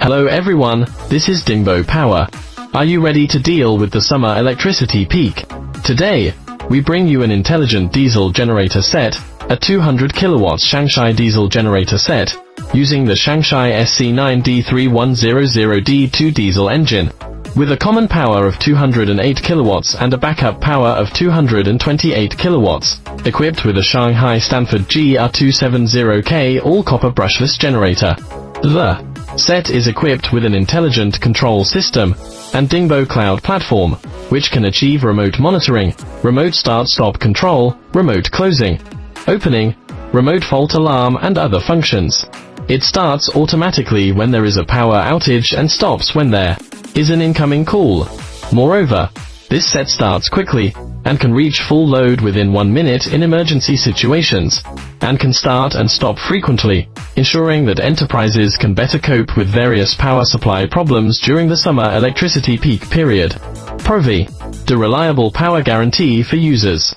Hello everyone, this is Dingbo Power. Are you ready to deal with the summer electricity peak? Today, we bring you an intelligent diesel generator set, a 200 kilowatts Shangchai diesel generator set, using the Shangchai SC9D3100D2 diesel engine, with a common power of 208 kilowatts and a backup power of 228 kilowatts, equipped with a Shanghai Stanford GR270K all-copper brushless generator. The set is equipped with an intelligent control system and Dingbo cloud platform, which can achieve remote monitoring, remote start-stop control, remote closing, opening, remote fault alarm and other functions. It starts automatically when there is a power outage and stops when there is an incoming call. Moreover, this set starts quickly and can reach full load within 1 minute in emergency situations, and can start and stop frequently, ensuring that enterprises can better cope with various power supply problems during the summer electricity peak period. Provi, the reliable power guarantee for users.